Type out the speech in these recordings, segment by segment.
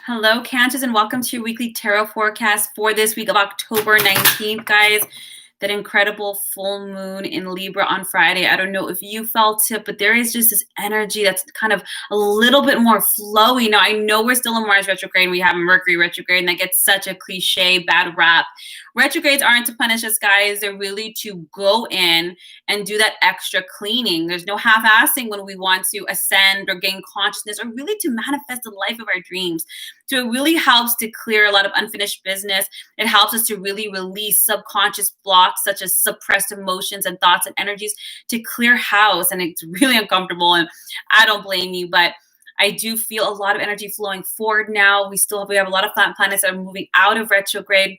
Hello, Cancers, and welcome to your weekly tarot forecast for this week of October 19th, guys. That incredible full moon in Libra on Friday. I don't know if you felt it, but there is just this energy that's kind of a little bit more flowy. Now, I know we're still in Mars retrograde and we have Mercury retrograde, and that gets such a cliche bad rap. Retrogrades aren't to punish us, guys. They're really to go in and do that extra cleaning. There's no half-assing when we want to ascend or gain consciousness or really to manifest the life of our dreams. So it really helps to clear a lot of unfinished business. It helps us to really release subconscious blocks such as suppressed emotions and thoughts and energies to clear house. And it's really uncomfortable, and I don't blame you, but I do feel a lot of energy flowing forward now. We have a lot of flat planets that are moving out of retrograde.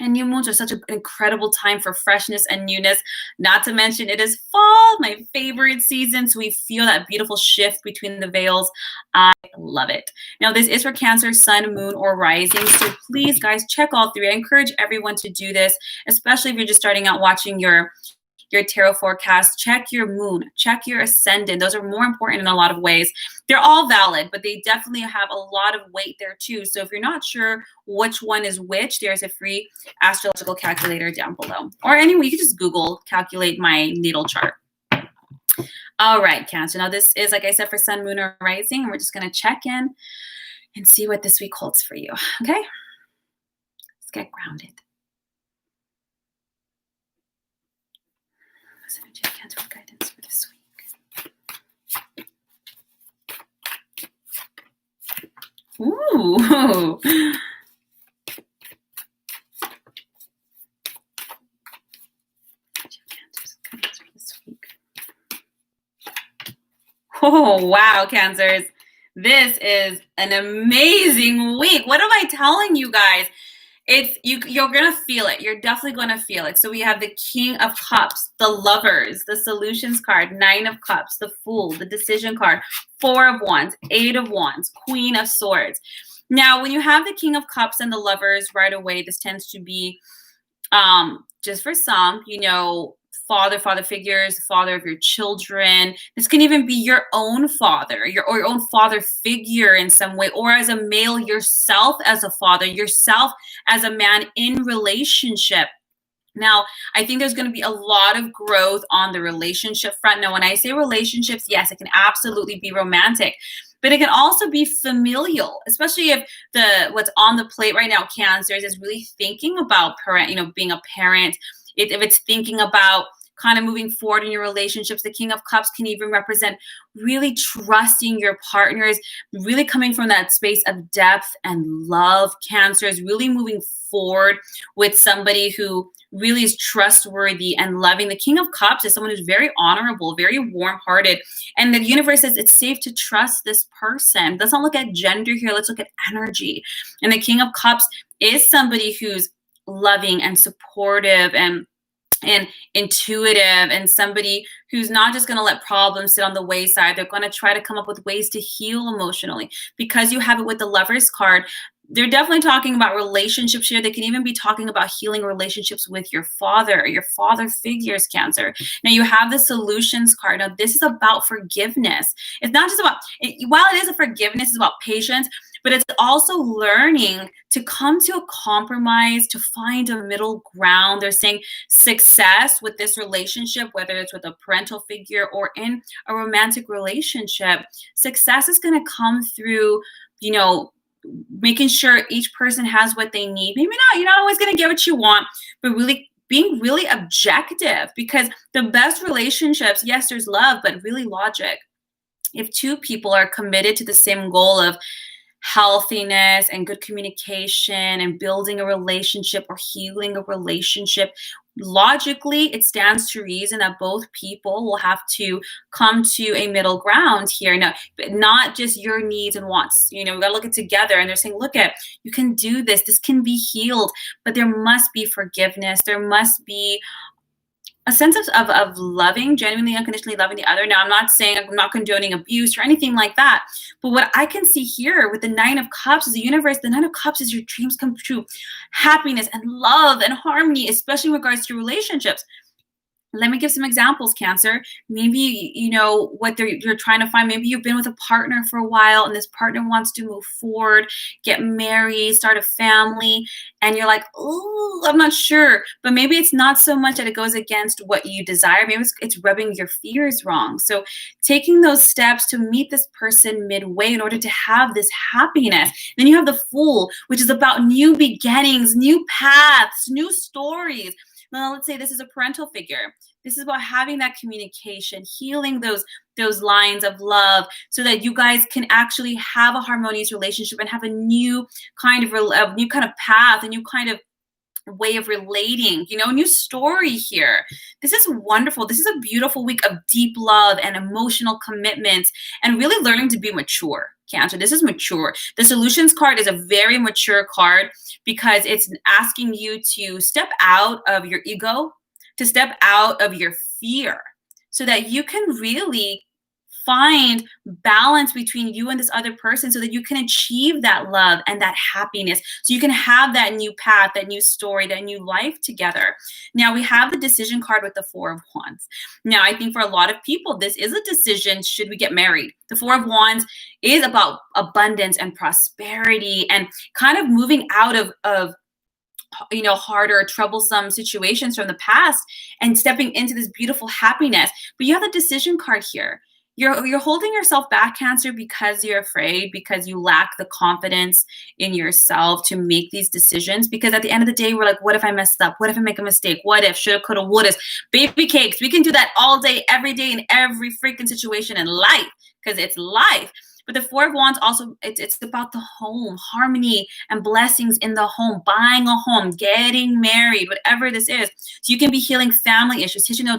And new moons are such an incredible time for freshness and newness. Not to mention, it is fall, my favorite season. So we feel that beautiful shift between the veils. I love it. Now, this is for Cancer, Sun, Moon, or Rising. So please, guys, check all three. I encourage everyone to do this, especially if you're just starting out watching your tarot forecast. Check your moon, check your ascendant. Those are more important in a lot of ways. They're all valid, but they definitely have a lot of weight there too. So if you're not sure which one is which, there's a free astrological calculator down below. Or anyway, you can just Google calculate my natal chart. All right, Cancer. Now this is, like I said, for Sun, Moon, or Rising, and we're just going to check in and see what this week holds for you. Okay? Let's get grounded. Cancer guidance for this week. Ooh. Oh, wow, Cancers. This is an amazing week. What am I telling you guys? You're gonna feel it. You're definitely gonna feel it. So we have the King of Cups, the Lovers, the Solutions card, Nine of Cups, the Fool, the Decision card, Four of Wands, Eight of Wands, Queen of Swords. Now, when you have the King of Cups and the Lovers right away, this tends to be just for some, father figures, father of your children. This can even be your own father, your own father figure in some way, or as a male, yourself as a father, yourself as a man in relationship. Now, I think there's going to be a lot of growth on the relationship front. Now, when I say relationships, yes, it can absolutely be romantic, but it can also be familial, especially if what's on the plate right now, Cancers, is really thinking about being a parent. If it's thinking about kind of moving forward in your relationships, the King of Cups can even represent really trusting your partners, really coming from that space of depth and love. Cancers, really moving forward with somebody who really is trustworthy and loving. The King of Cups is someone who's very honorable, very warm-hearted, and the universe says it's safe to trust this person. Let's not look at gender here. Let's look at energy. And the King of Cups is somebody who's loving and supportive and intuitive, and somebody who's not just going to let problems sit on the wayside. They're going to try to come up with ways to heal emotionally. Because you have it with the Lovers card, they're definitely talking about relationships here. They can even be talking about healing relationships with your father figures, Cancer. Now you have the Solutions card. Now this is about forgiveness. It's not just about, while it is a forgiveness, it's about patience, but it's also learning to come to a compromise, to find a middle ground. They're saying success with this relationship, whether it's with a parental figure or in a romantic relationship, success is going to come through, making sure each person has what they need. Maybe not, you're not always going to get what you want, but really being really objective, because the best relationships, yes, there's love, but really logic. If two people are committed to the same goal of healthiness and good communication and building a relationship or healing a relationship, logically, it stands to reason that both people will have to come to a middle ground here. Now, but not just your needs and wants. We got to look at it together. And they're saying, you can do this. This can be healed, but there must be forgiveness. There must be a sense of loving, genuinely, unconditionally loving the other. Now, I'm not condoning abuse or anything like that. But what I can see here with the Nine of Cups is the universe. The Nine of Cups is your dreams come true. Happiness and love and harmony, especially in regards to relationships. Let me give some examples, Cancer. Maybe, you know, what you're trying to find. Maybe you've been with a partner for a while and this partner wants to move forward, get married, start a family, and you're like, oh, I'm not sure. But maybe it's not so much that it goes against what you desire. Maybe it's rubbing your fears wrong. So taking those steps to meet this person midway in order to have this happiness. Then you have the Fool, which is about new beginnings, new paths, new stories. Now, let's say this is a parental figure. This is about having that communication, healing those lines of love so that you guys can actually have a harmonious relationship and have a new kind of path, a new kind of way of relating, you know, new story here. This is wonderful. This is a beautiful week of deep love and emotional commitments and really learning to be mature. Cancer, this is mature. The Solutions card is a very mature card because it's asking you to step out of your ego, to step out of your fear so that you can really find balance between you and this other person so that you can achieve that love and that happiness. So you can have that new path, that new story, that new life together. Now we have the Decision card with the Four of Wands. Now I think for a lot of people, this is a decision. Should we get married? The Four of Wands is about abundance and prosperity and kind of moving out of you know, harder, troublesome situations from the past and stepping into this beautiful happiness. But you have the Decision card here. You're holding yourself back, Cancer, because you're afraid, because you lack the confidence in yourself to make these decisions. Because at the end of the day, we're like, what if I messed up? What if I make a mistake? What if? Shoulda, coulda, woulda. Baby cakes. We can do that all day, every day, in every freaking situation in life, because it's life. But the Four of Wands also, it's about the home, harmony and blessings in the home, buying a home, getting married, whatever this is. So you can be healing family issues. You know,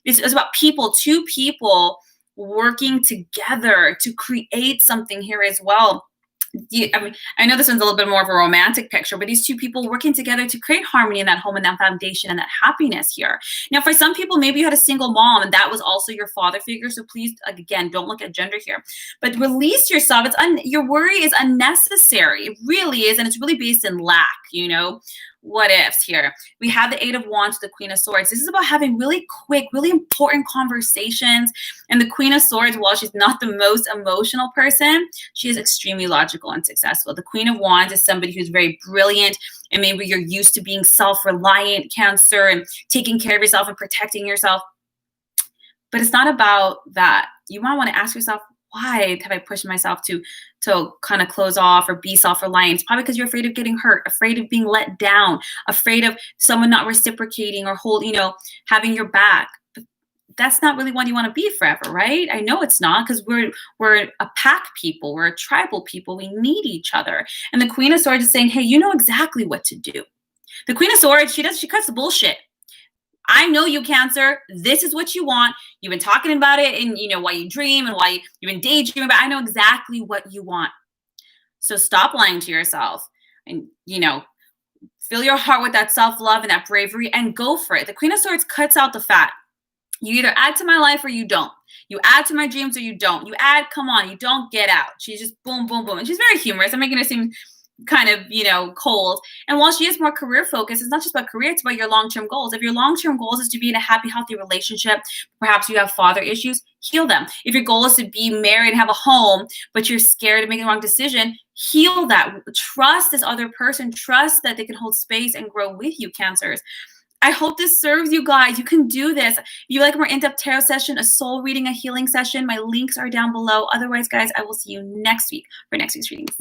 it's about people, two people working together to create something here as well. I mean, I know this one's a little bit more of a romantic picture, but these two people working together to create harmony in that home and that foundation and that happiness here. Now, for some people, maybe you had a single mom and that was also your father figure. So please, again, don't look at gender here, but release yourself. Your worry is unnecessary. It really is. And it's really based in lack, you know. What ifs here. We have the Eight of Wands, the Queen of Swords. This is about having really quick, really important conversations. And the Queen of Swords, while she's not the most emotional person, she is extremely logical and successful. The Queen of Wands is somebody who's very brilliant, and maybe you're used to being self-reliant, Cancer, and taking care of yourself and protecting yourself. But it's not about that. You might want to ask yourself, why have I pushed myself to kind of close off or be self-reliant? It's probably because you're afraid of getting hurt, afraid of being let down, afraid of someone not reciprocating or having your back. But that's not really what you want to be forever, right? I know it's not, because we're a pack people, we're a tribal people, we need each other. And the Queen of Swords is saying, hey, you know exactly what to do. The Queen of Swords, she cuts the bullshit. I know you, Cancer. This is what you want. You've been talking about it and why you dream and why you've been daydreaming, but I know exactly what you want. So stop lying to yourself and, fill your heart with that self-love and that bravery and go for it. The Queen of Swords cuts out the fat. You either add to my life or you don't. You add to my dreams or you don't. You add, come on, you don't, get out. She's just boom, boom, boom. And she's very humorous. I'm making her seem kind of, cold. And while she is more career focused, it's not just about career, it's about your long-term goals. If your long-term goals is to be in a happy, healthy relationship, perhaps you have father issues, heal them. If your goal is to be married and have a home, but you're scared of making the wrong decision, heal that. Trust this other person. Trust that they can hold space and grow with you, Cancers. I hope this serves you guys. You can do this. If you like a more in-depth tarot session, a soul reading, a healing session, my links are down below. Otherwise, guys, I will see you next week for next week's readings.